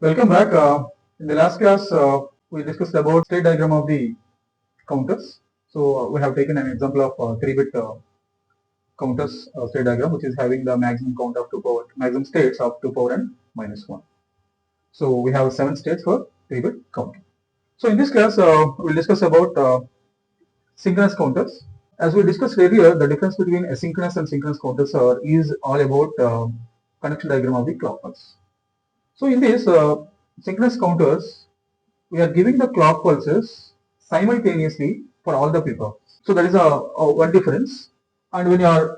Welcome back. In the last class, we discussed about state diagram of the counters. So we have taken an example of 3-bit counters state diagram, which is having the maximum count of 2 power, maximum states of 2 power n minus 1. So we have 7 states for 3-bit counter. So in this class, we'll discuss about synchronous counters. As we discussed earlier, the difference between asynchronous and synchronous counters is all about connection diagram of the clock pulse. So in this synchronous counters, we are giving the clock pulses simultaneously for all the flip-flops. So that is a one difference. And when you are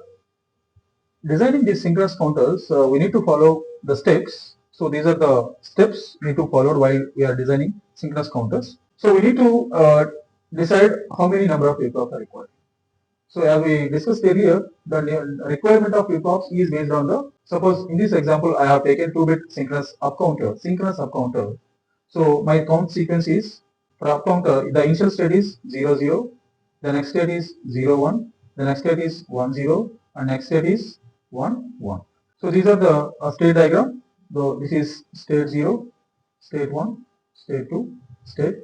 designing these synchronous counters, we need to follow the steps. So these are the steps we need to follow while we are designing synchronous counters. So we need to decide how many number of flip-flops are required. So as we discussed earlier, the requirement of flip-flops is based on the, suppose in this example I have taken 2-bit synchronous up counter. So my count sequence is, for up counter, the initial state is 0 0, the next state is 0 1, the next state is 1 0, and next state is 1 1. So these are the state diagram. So this is state 0, state 1, state 2, state.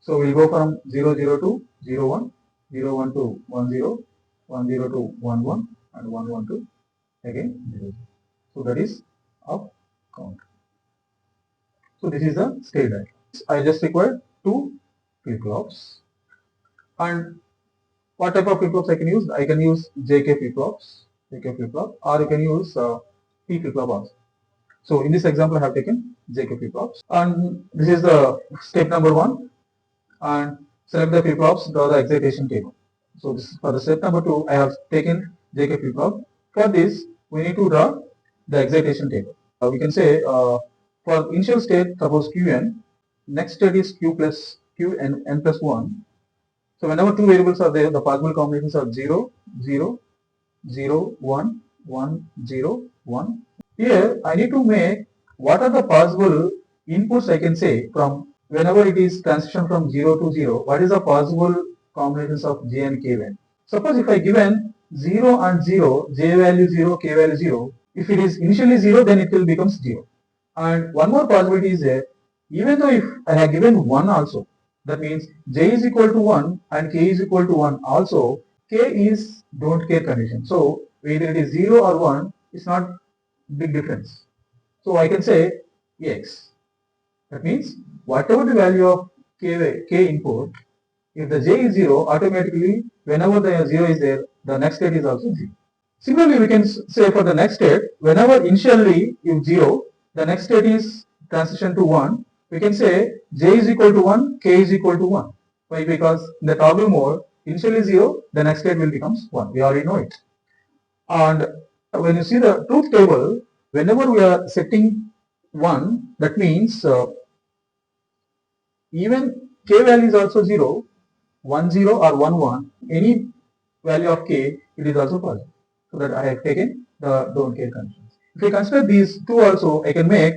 So we'll go from 0 0 to 0 1, 0 1 to 1 0, 1 0 to 1 1, and 1 1 to again 0 0. So that is up count. So this is the state diagram. I just require 2 flip-flops. And what type of flip-flops I can use? I can use JK flip-flops, or you can use P flip-flop also. So in this example, I have taken JK flip-flops. And this is the step number 1. And select the flip-flops, draw the excitation table. So this is for the step number 2, I have taken JK flip-flop. For this, we need to draw the excitation table. We can say for initial state, suppose Qn, next state is Q plus Qn n plus 1. So whenever 2 variables are there, the possible combinations are 0, 0, 0, 1, 1, 0, 1. Here I need to make what are the possible inputs I can say from whenever it is transition from 0 to 0, what is the possible combinations of j and k value. Suppose if I given 0 and 0, j value 0, k value 0, if it is initially 0, then it will become 0. And one more possibility is there, even though if I have given 1 also, that means j is equal to 1 and k is equal to 1 also, k is don't care condition. So whether it is 0 or 1, it's not big difference. So I can say x. That means whatever the value of k input, if the j is 0, automatically whenever the 0 is there, the next state is also 0. Similarly, we can say for the next state, whenever initially if 0, the next state is transition to 1, we can say j is equal to 1, k is equal to 1. Why? Because in the toggle mode, initially 0, the next state will become 1. We already know it. And when you see the truth table, whenever we are setting 1, that means even k value is also 0, 1 0 or 1 1, any value of k, it is also positive. So that I have taken the don't care conditions. If I consider these two also, I can make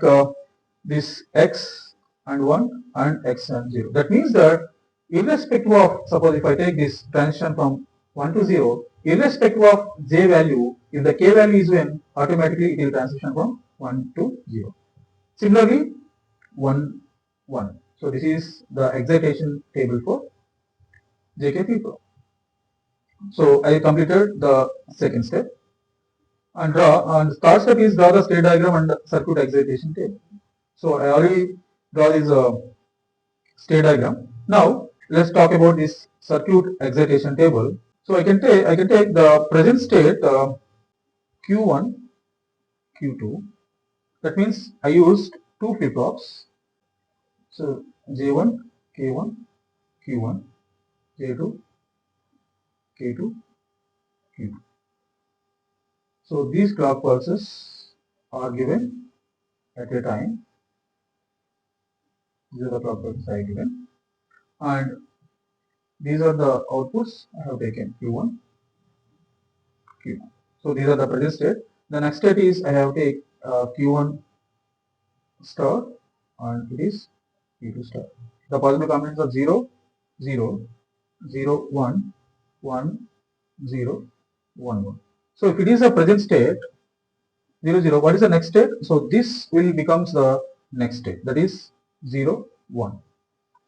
this x and 1 and x and 0. That means that irrespective of, suppose if I take this transition from 1 to 0, irrespective of j value, if the k value is 1, automatically it will transition from 1 to 0. Similarly, 1, 1. So this is the excitation table for JK flip-flop. So I completed the second step. And third step is draw the state diagram and circuit excitation table. So I already draw this state diagram. Now let's talk about this circuit excitation table. So I can take the present state Q1, Q2. That means I used 2 flip-flops. So J1, K1, Q1, J2, K2, Q2. So these clock pulses are given at a time. These are the clock pulses I have given, and these are the outputs I have taken Q1, Q1. So these are the present state. The next state is I have taken Q1 star, and it is Q2 star. The possible combinations are 0, 0, 0, 1, 1, 0, 1, 1. So if it is a present state, 0 0, what is the next state? So this will becomes the next state, that is 0, 1.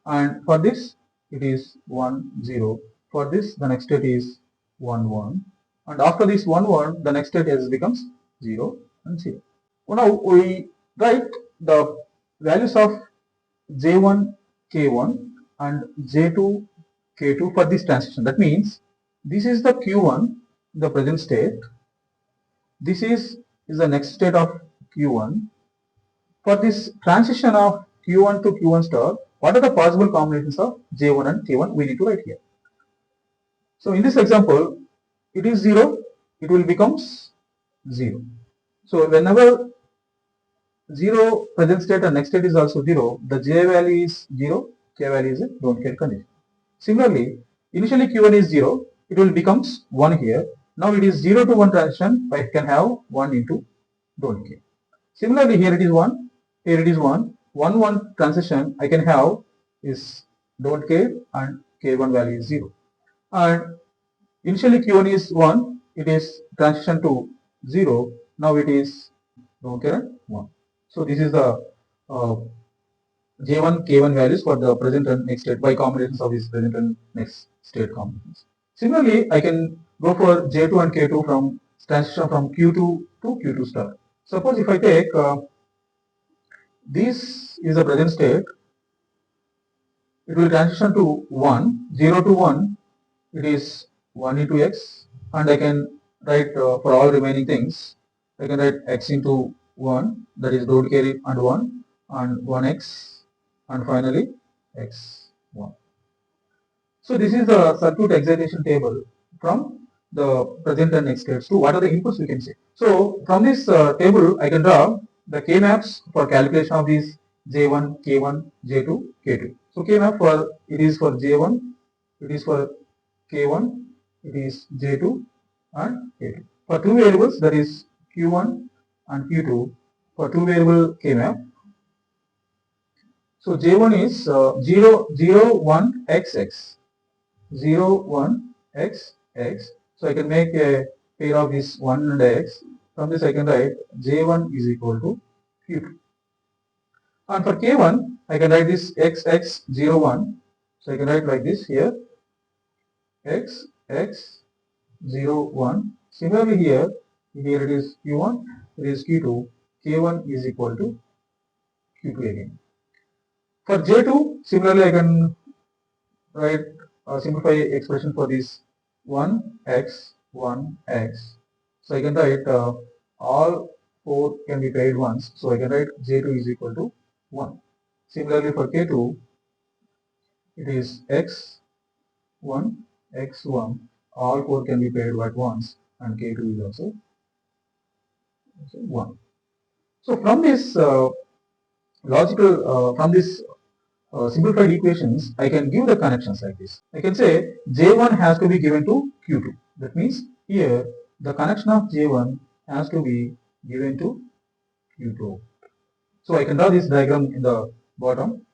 And for this it is 1, 0. For this the next state is 1, 1. And after this 1, 1, the next state becomes 0 and 0. Now we write the values of J1, K1 and J2, K2 for this transition. That means this is the Q1, the present state. This is the next state of Q1. For this transition of Q1 to Q1 star, what are the possible combinations of J1 and K1 we need to write here. So in this example, it is 0, it will becomes 0. So whenever 0 present state and next state is also 0, the J value is 0, K value is a don't care condition. Similarly, initially Q1 is 0, it will becomes 1 here. Now it is 0 to 1 transition, I can have 1 into don't care. Similarly, here it is 1, here it is 1, 1, 1 transition I can have is don't care and K1 value is 0. And initially Q1 is 1, it is transition to 0, now it is don't care and 1. So this is the J1, K1 values for the present and next state by combinations of these present and next state combinations. Similarly, I can go for J2 and K2 from transition from Q2 to Q2 star. Suppose if I take this is the present state, it will transition to 1, 0 to 1, it is 1 into x, and I can write for all remaining things, I can write x into 1, that is don't carry and 1, and 1x, and finally x1. So this is the circuit excitation table from the present and next states to what are the inputs we can say. So from this table I can draw the K maps for calculation of these J1, K1, J2, K2. So K map for it is for J1, it is for K1, it is J2 and K2. For two variables, that is Q1 and Q2, for two variable K map. So J1 is 0, 0, 1, XX. 0, 1, x, x. So I can make a pair of this 1 and x. From this I can write J1 is equal to Q2. And for K1, I can write this x, x, 0, 1. So I can write like this here, x, x, 0, 1. Similarly here it is Q1, it is Q2. K1 is equal to Q2 again. For J2, similarly I can write a simplify expression for this 1x, 1x. So I can write all 4 can be paired once. So I can write J2 is equal to 1. Similarly for K2, it is x1, x1. All 4 can be paired at once, and K2 is also 1. So from this from this simplified equations, I can give the connections like this. I can say J1 has to be given to Q2. That means here the connection of J1 has to be given to Q2. So I can draw this diagram in the bottom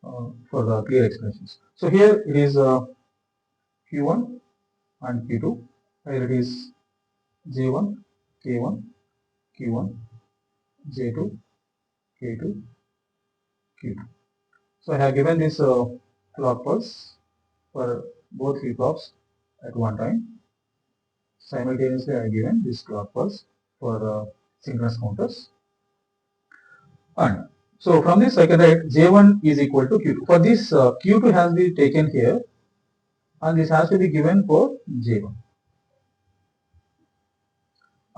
for the clear explanations. So here it is Q1 and Q2. Here it is J1, K1, Q1, J2, K2, Q2. So I have given this clock pulse for both flip-flops at one time. Simultaneously I have given this clock pulse for synchronous counters. And so from this I can write J1 is equal to Q2. For this Q2 has been taken here and this has to be given for J1.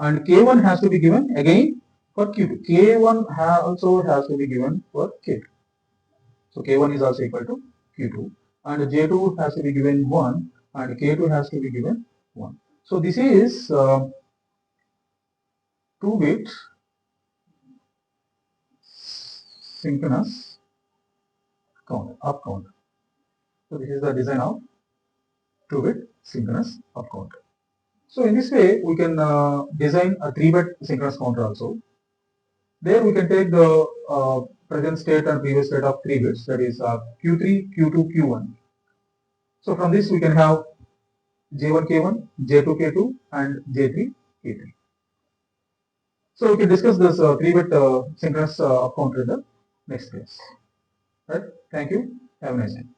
And K1 has to be given again for Q2. K1 also has to be given for K2. So K1 is also equal to Q2. And J2 has to be given 1 and K2 has to be given 1. So this is 2-bit synchronous count, up count. So this is the design of 2-bit synchronous up count. So in this way we can design a 3-bit synchronous counter also. There we can take the present state and previous state of 3 bits, that is Q3, Q2, Q1. So from this we can have J1, K1, J2, K2 and J3, K3. So we can discuss this 3-bit synchronous up counter. next class. Right? Thank you. Have a nice day.